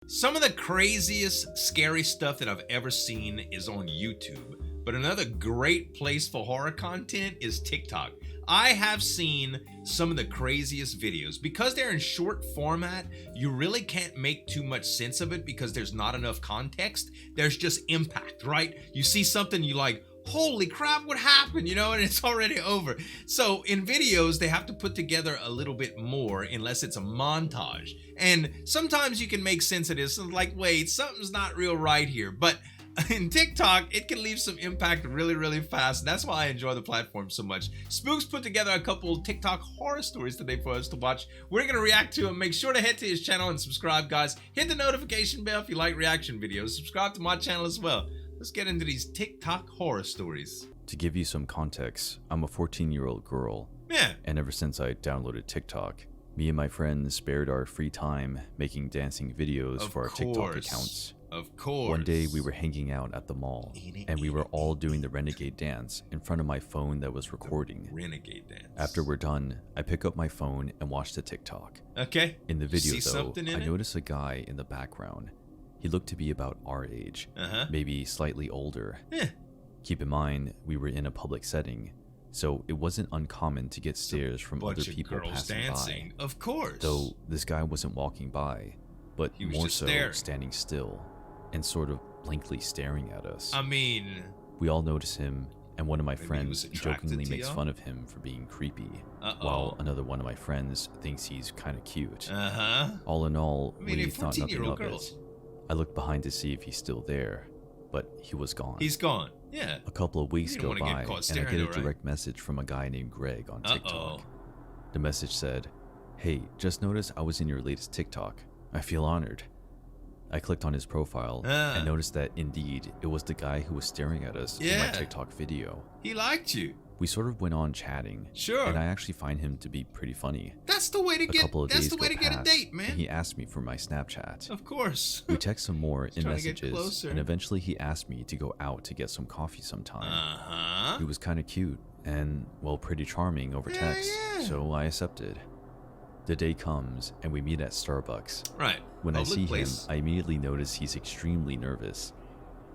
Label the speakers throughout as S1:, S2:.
S1: Some of the craziest, scary stuff that I've ever seen is on YouTube, but another great place for horror content is TikTok. I have seen some of the craziest videos. Because they're in short format, you really can't make too much sense of it because there's not enough context. There's just impact, right? You see something, you like, holy crap, what happened? You know, and it's already over. So in videos, they have to put together a little bit more unless it's a montage. And sometimes you can make sense of this, like, wait, something's not real right here. But in TikTok, it can leave some impact really, really fast. That's why I enjoy the platform so much. Spooks put together a couple TikTok horror stories today for us to watch. We're going to react to them. Make sure to head to his channel and subscribe, guys. Hit the notification bell if you like reaction videos. Subscribe to my channel as well. Let's get into these TikTok horror stories.
S2: To give you some context, I'm a 14-year-old girl.
S1: Yeah.
S2: And ever since I downloaded TikTok, me and my friends spared our free time making dancing videos for our TikTok accounts.
S1: Of course.
S2: One day we were hanging out at the mall, and we were all doing the renegade dance in front of my phone that was recording.
S1: Renegade dance.
S2: After we're done, I pick up my phone and watch the TikTok.
S1: Okay.
S2: In the video though, I notice a guy in the background. He looked to be about our age, maybe slightly older. Keep in mind, we were in a public setting, so it wasn't uncommon to get stares from other people passing by.
S1: Of course.
S2: Though this guy wasn't walking by, but more so standing still and sort of blankly staring at us.
S1: I mean,
S2: we all notice him, and one of my friends jokingly makes fun of him for being creepy, while another one of my friends thinks he's kind of cute. All in all, we thought nothing of it. I looked behind to see if he's still there, but he was gone.
S1: He's gone. Yeah.
S2: A couple of weeks go by, and I get a direct message from a guy named Greg on TikTok. The message said, "Hey, just noticed I was in your latest TikTok. I feel honored." I clicked on his profile and noticed that indeed it was the guy who was staring at us in my TikTok video.
S1: He liked you.
S2: We sort of went on chatting.
S1: Sure.
S2: And I actually find him to be pretty funny.
S1: That's the way to get. That's the way to get a date, man.
S2: And he asked me for my Snapchat.
S1: Of course.
S2: We text some more in messages, and eventually he asked me to go out to get some coffee sometime. He was kind of cute and, well, pretty charming over text, so I accepted. The day comes, and we meet at Starbucks.
S1: Right.
S2: When I see him, I immediately notice he's extremely nervous.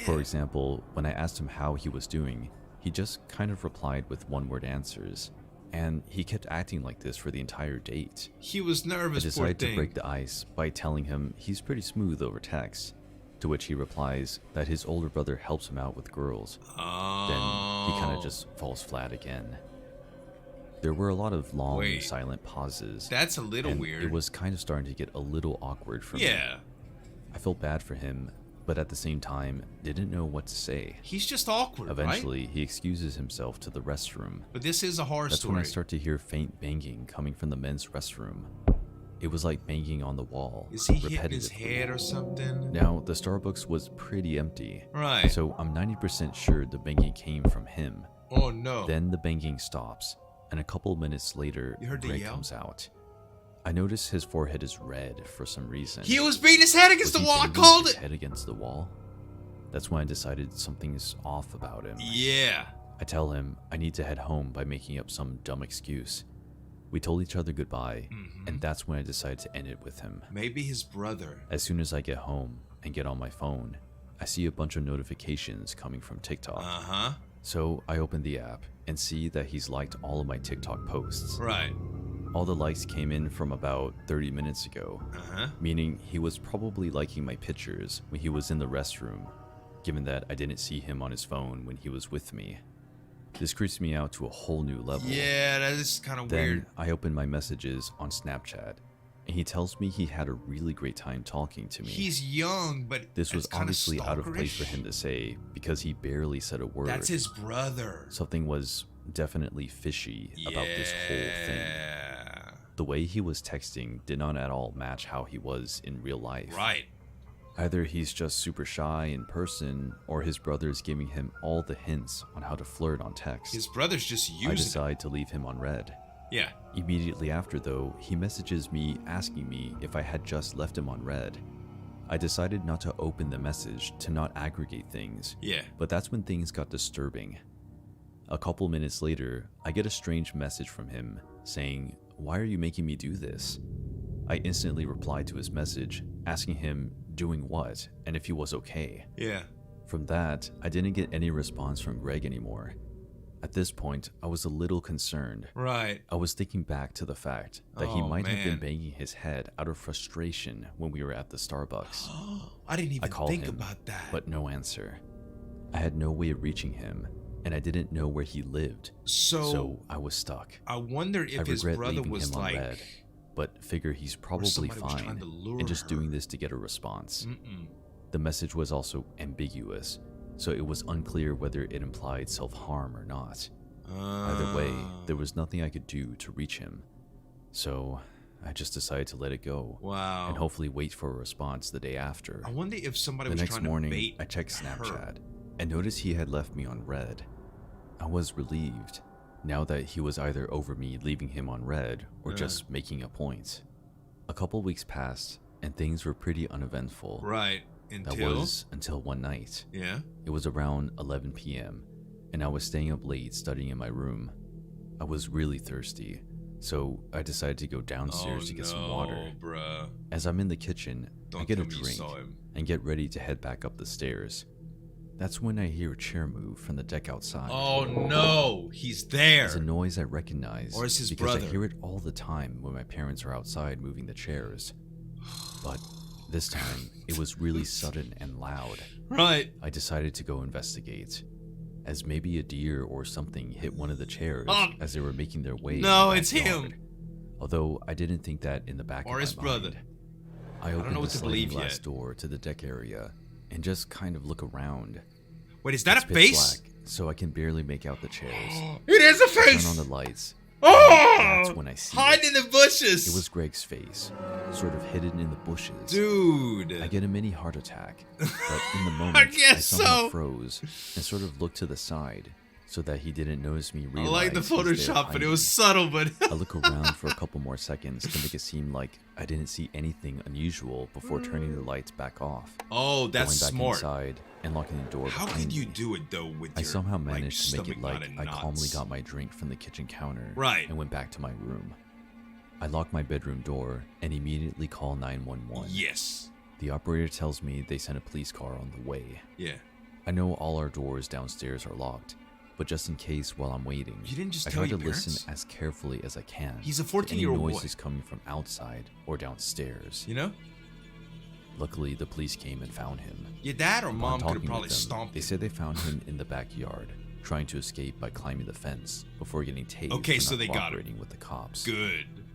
S2: For example, when I asked him how he was doing, he just kind of replied with one-word answers, and he kept acting like this for the entire date.
S1: He was nervous.
S2: I decided to break the ice by telling him he's pretty smooth over text, to which he replies that his older brother helps him out with girls. Then he kind of just falls flat again. There were a lot of long, silent pauses.
S1: That's a little weird.
S2: It was kind of starting to get a little awkward for me.
S1: Yeah.
S2: I felt bad for him, but at the same time, didn't know what to say.
S1: He's just awkward,
S2: Eventually, he excuses himself to the restroom.
S1: But this is a horror story.
S2: That's when I start to hear faint banging coming from the men's restroom. It was like banging on the wall.
S1: Is he hitting his head or something?
S2: Now, the Starbucks was pretty empty.
S1: Right.
S2: So I'm 90% sure the banging came from him.
S1: Oh no.
S2: Then the banging stops, and a couple minutes later, Greg comes out. I notice his forehead is red for some reason.
S1: He was beating his head against the wall. I called it.
S2: His head against the wall. That's when I decided something's off about him.
S1: Yeah.
S2: I tell him I need to head home by making up some dumb excuse. We told each other goodbye, and that's when I decided to end it with him.
S1: Maybe his brother.
S2: As soon as I get home and get on my phone, I see a bunch of notifications coming from TikTok. So I open the app and see that he's liked all of my TikTok posts.
S1: Right.
S2: All the likes came in from about 30 minutes ago, meaning he was probably liking my pictures when he was in the restroom, given that I didn't see him on his phone when he was with me. This creeps me out to a whole new level.
S1: Yeah, that is kind of weird.
S2: Then I open my messages on Snapchat, and he tells me he had a really great time talking to me.
S1: He's young, but
S2: this was obviously out of place for him to say because he barely said a word.
S1: That's his brother.
S2: Something was definitely fishy about this whole thing. The way he was texting did not at all match how he was in real life.
S1: Right.
S2: Either he's just super shy in person, or his brother's giving him all the hints on how to flirt on text.
S1: His brother's just using
S2: I decide to leave him on red.
S1: Yeah.
S2: Immediately after, though, he messages me asking me if I had just left him on red. I decided not to open the message to not aggregate things.
S1: Yeah.
S2: But that's when things got disturbing. A couple minutes later, I get a strange message from him saying, "Why are you making me do this?" I instantly replied to his message, asking him, doing what, and if he was okay.
S1: Yeah.
S2: From that, I didn't get any response from Greg anymore. At this point, I was a little concerned.
S1: Right.
S2: I was thinking back to the fact that he might have been banging his head out of frustration when we were at the Starbucks.
S1: I didn't even think about that.
S2: But no answer. I had no way of reaching him, and I didn't know where he lived. So I was stuck.
S1: I wonder if his brother was like...
S2: Red, but figure he's probably fine and just doing this to get a response. The message was also ambiguous, so it was unclear whether it implied self-harm or not. Either way, there was nothing I could do to reach him. So I just decided to let it go.
S1: Wow.
S2: And hopefully wait for a response the day after.
S1: I wonder if somebody was trying to bait
S2: The next morning, I checked Snapchat and noticed he had left me on red. I was relieved, now that he was either over me leaving him on red or just making a point. A couple weeks passed, and things were pretty uneventful.
S1: Right.
S2: Until one night.
S1: Yeah.
S2: It was around 11 p.m., and I was staying up late studying in my room. I was really thirsty, so I decided to go downstairs to get some water.
S1: Bruh.
S2: As I'm in the kitchen, I get a drink and get ready to head back up the stairs. That's when I hear a chair move from the deck outside.
S1: Oh no, he's there.
S2: It's a noise I recognize.
S1: Or is his
S2: because
S1: brother?
S2: I hear it all the time when my parents are outside moving the chairs. But this time, it was really sudden and loud.
S1: Right.
S2: I decided to go investigate, as maybe a deer or something hit one of the chairs as they were making their way.
S1: No, it's him.
S2: Although I didn't think that in the back of my mind. Or his brother. I opened the sliding glass door to the deck area and just kind of look around.
S1: Wait, is that a face?
S2: Black, so I can barely make out the chairs.
S1: It is a face!
S2: Turn on the lights.
S1: Oh!
S2: That's when I see
S1: hide in the bushes!
S2: It was Greg's face, sort of hidden in the bushes.
S1: Dude!
S2: I get a mini heart attack, but in the moment, I somehow froze and sort of looked to the side so that he didn't notice me realize.
S1: I like the Photoshop, but it was subtle, but...
S2: I look around for a couple more seconds to make it seem like I didn't see anything unusual before turning the lights back off.
S1: Oh, that's
S2: going back
S1: smart.
S2: Inside and locking the door
S1: How
S2: behind
S1: could you
S2: me.
S1: do it, though, with
S2: I
S1: your,
S2: somehow managed to make it
S1: stomach
S2: like I calmly got my drink from the kitchen counter and went back to my room. I locked my bedroom door and immediately called 911.
S1: Yes.
S2: The operator tells me they sent a police car on the way.
S1: Yeah.
S2: I know all our doors downstairs are locked, but just in case while I'm waiting,
S1: you didn't just
S2: I
S1: tell
S2: try to
S1: your parents?
S2: listen as carefully as I can.
S1: He's a 14-year-old boy.
S2: Any noises coming from outside or downstairs.
S1: You know?
S2: Luckily, the police came and found him.
S1: Your dad or mom could have probably stomped him.
S2: They said they found him in the backyard, trying to escape by climbing the fence before getting tased for not cooperating with the cops.
S1: Good.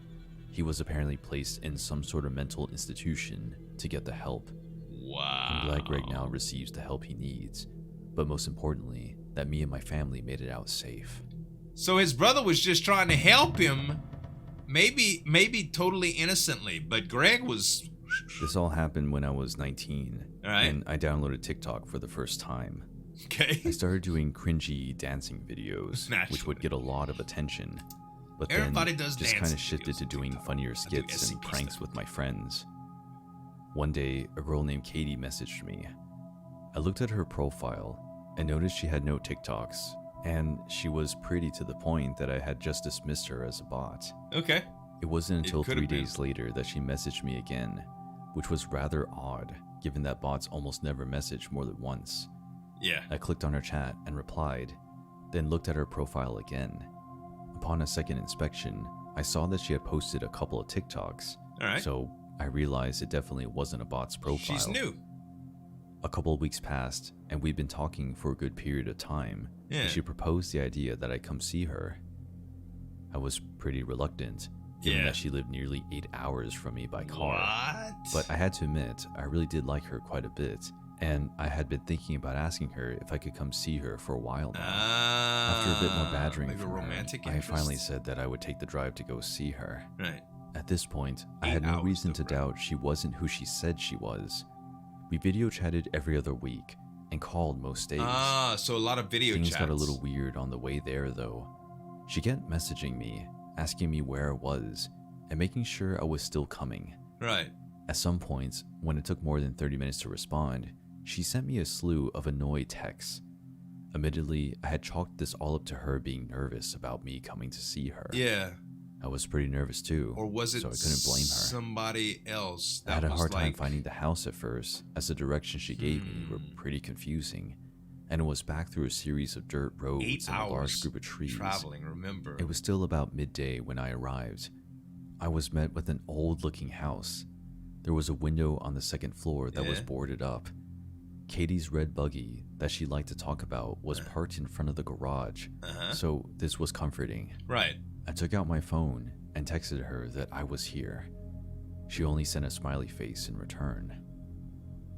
S2: He was apparently placed in some sort of mental institution to get the help.
S1: Wow.
S2: I'm glad Greg now receives the help he needs, but most importantly, that me and my family made it out safe.
S1: So his brother was just trying to help him, maybe totally innocently, but Greg was...
S2: This all happened when I was 19, and I downloaded TikTok for the first time.
S1: Okay.
S2: I started doing cringy dancing videos, which would get a lot of attention, but
S1: everybody
S2: then just kind of shifted to doing funnier skits and pranks with my friends. One day, a girl named Katie messaged me. I looked at her profile and noticed she had no TikToks, and she was pretty to the point that I had just dismissed her as a bot.
S1: Okay.
S2: It wasn't until 3 days later that she messaged me again, which was rather odd, given that bots almost never message more than once.
S1: Yeah.
S2: I clicked on her chat and replied, then looked at her profile again. Upon a second inspection, I saw that she had posted a couple of TikToks, so I realized it definitely wasn't a bot's profile.
S1: She's new.
S2: A couple of weeks passed, and we'd been talking for a good period of time, and she proposed the idea that I come see her. I was pretty reluctant, given that she lived nearly 8 hours from me by car.
S1: What?
S2: But I had to admit, I really did like her quite a bit, and I had been thinking about asking her if I could come see her for a while now. After a bit more badgering from her, I finally said that I would take the drive to go see her.
S1: Right.
S2: At this point, I had no reason to doubt she wasn't who she said she was. We video chatted every other week and called most days.
S1: So a lot of video chats.
S2: Things got a little weird on the way there, though. She kept messaging me, asking me where I was, and making sure I was still coming.
S1: Right.
S2: At some points, when it took more than 30 minutes to respond, she sent me a slew of annoyed texts. Admittedly, I had chalked this all up to her being nervous about me coming to see her.
S1: Yeah.
S2: I was pretty nervous too,
S1: or was it
S2: so I couldn't blame her.
S1: Somebody else that
S2: I had a
S1: was
S2: hard time
S1: like...
S2: finding the house at first, as the directions she gave me were pretty confusing, and it was back through a series of dirt roads
S1: 8
S2: and
S1: hours
S2: a large group of trees.
S1: traveling, remember?
S2: It was still about midday when I arrived. I was met with an old-looking house. There was a window on the second floor that was boarded up. Katie's red buggy that she liked to talk about was parked in front of the garage, so this was comforting.
S1: Right.
S2: I took out my phone and texted her that I was here. She only sent a smiley face in return.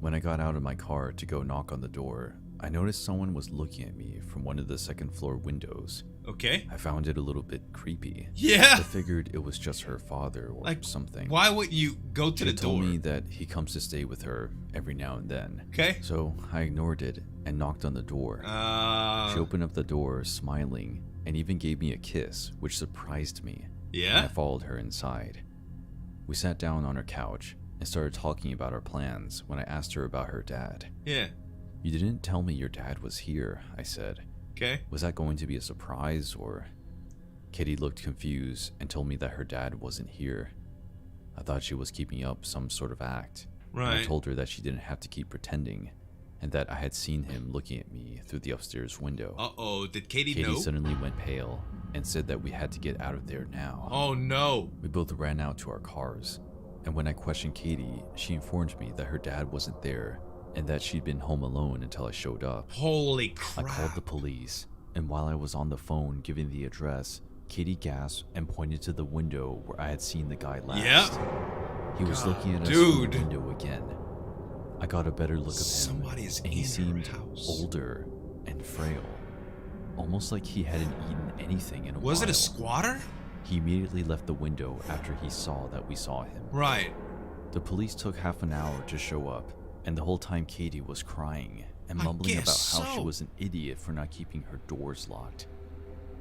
S2: When I got out of my car to go knock on the door, I noticed someone was looking at me from one of the second floor windows.
S1: Okay.
S2: I found it a little bit creepy.
S1: Yeah.
S2: I figured it was just her father or something.
S1: Why wouldn't you go to the door?
S2: She told me that he comes to stay with her every now and then.
S1: Okay.
S2: So I ignored it and knocked on the door. She opened up the door, smiling, and even gave me a kiss, which surprised me.
S1: Yeah?
S2: And I followed her inside. We sat down on her couch and started talking about our plans when I asked her about her dad.
S1: Yeah.
S2: You didn't tell me your dad was here, I said.
S1: Okay.
S2: Was that going to be a surprise, or... Katie looked confused and told me that her dad wasn't here. I thought she was keeping up some sort of act.
S1: Right.
S2: And I told her that she didn't have to keep pretending, and that I had seen him looking at me through the upstairs window.
S1: Uh-oh, did Katie know?
S2: Katie suddenly went pale and said that we had to get out of there now.
S1: Oh no.
S2: We both ran out to our cars, and when I questioned Katie, she informed me that her dad wasn't there and that she'd been home alone until I showed up.
S1: Holy crap.
S2: I called the police, and while I was on the phone giving the address, Katie gasped and pointed to the window where I had seen the guy last.
S1: Yep.
S2: He was looking at us through the window again. I got a better look of him,
S1: Somebody's
S2: and he
S1: in her
S2: seemed
S1: house.
S2: older and frail, almost like he hadn't eaten anything in a while.
S1: Was it a squatter?
S2: He immediately left the window after he saw that we saw him.
S1: Right.
S2: The police took half an hour to show up, and the whole time Katie was crying and mumbling about how she was an idiot for not keeping her doors locked.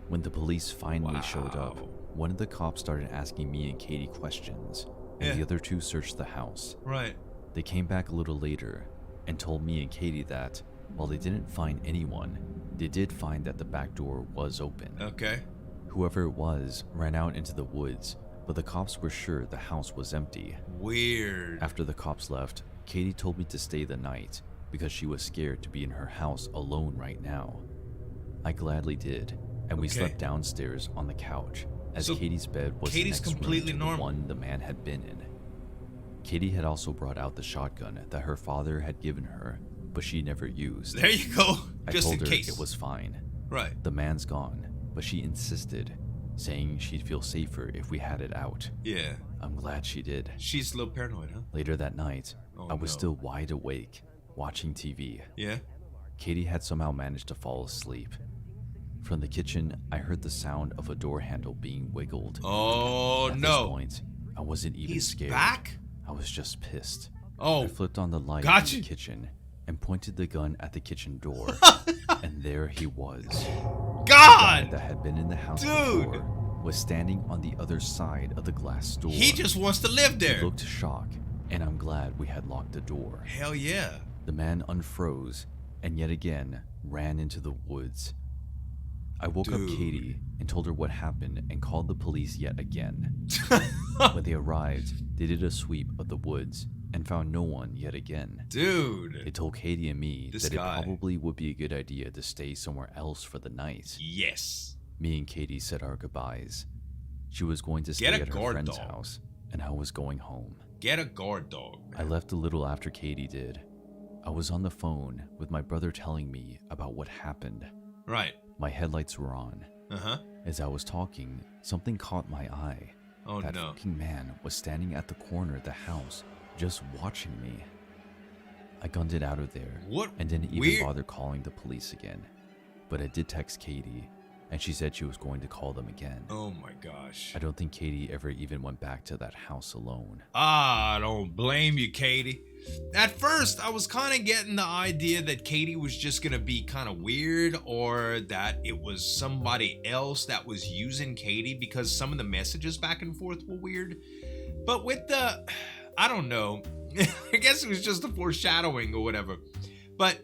S2: When the police finally showed up, one of the cops started asking me and Katie questions, and the other two searched the house.
S1: Right.
S2: They came back a little later and told me and Katie that, while they didn't find anyone, they did find that the back door was open.
S1: Okay.
S2: Whoever it was ran out into the woods, but the cops were sure the house was empty.
S1: Weird.
S2: After the cops left, Katie told me to stay the night because she was scared to be in her house alone right now. I gladly did, and we slept downstairs on the couch, as Katie's bed was the next
S1: completely
S2: room to
S1: normal.
S2: the one the man had been in. Katie had also brought out the shotgun that her father had given her, but she never used.
S1: There you go. Just
S2: I
S1: in
S2: told her
S1: case.
S2: it was fine.
S1: Right.
S2: The man's gone, but she insisted, saying she'd feel safer if we had it out.
S1: Yeah.
S2: I'm glad she did.
S1: She's a little paranoid, huh?
S2: Later that night, I was still wide awake, watching TV.
S1: Yeah.
S2: Katie had somehow managed to fall asleep. From the kitchen, I heard the sound of a door handle being wiggled.
S1: Oh,
S2: At
S1: no.
S2: this point, I wasn't even scared.
S1: Back?
S2: I was just pissed.
S1: Oh.
S2: I flipped on the light in the kitchen and pointed the gun at the kitchen door. And there he was.
S1: God!
S2: The guy that had been in the house before was standing on the other side of the glass door.
S1: He just wants to live there.
S2: He looked shocked, and I'm glad we had locked the door.
S1: Hell yeah.
S2: The man unfroze and yet again ran into the woods. I woke up Katie and told her what happened and called the police yet again. When they arrived, they did a sweep of the woods and found no one yet again.
S1: Dude.
S2: They told Katie and me that it probably would be a good idea to stay somewhere else for the night.
S1: Yes.
S2: Me and Katie said our goodbyes. She was going to stay at her friend's house, and I was going home.
S1: Get a guard dog, man.
S2: I left a little after Katie did. I was on the phone with my brother telling me about what happened.
S1: Right.
S2: My headlights were on.
S1: Uh-huh.
S2: As I was talking, something caught my eye.
S1: Oh,
S2: that
S1: no.
S2: fucking man was standing at the corner of the house, just watching me. I gunned it out of there.
S1: What?
S2: And didn't even bother calling the police again. But I did text Katie, and she said she was going to call them again.
S1: Oh my gosh.
S2: I don't think Katie ever even went back to that house alone.
S1: I don't blame you, Katie. At first, I was kind of getting the idea that Katie was just going to be kind of weird, or that it was somebody else that was using Katie, because some of the messages back and forth were weird. But with the, I don't know, I guess it was just a foreshadowing or whatever. But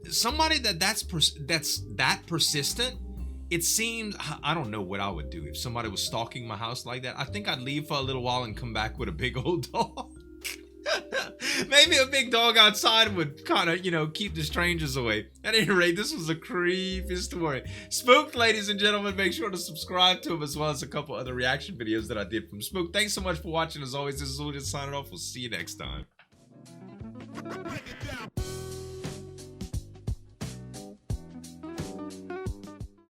S1: somebody that's that persistent it seems, I don't know what I would do if somebody was stalking my house like that. I think I'd leave for a little while and come back with a big old dog. Maybe a big dog outside would kind of, you know, keep the strangers away. At any rate, this was a creepy story. Spooked, ladies and gentlemen. Make sure to subscribe to him, as well as a couple other reaction videos that I did from Spooked. Thanks so much for watching. As always, this is Zueljin signing off. We'll see you next time.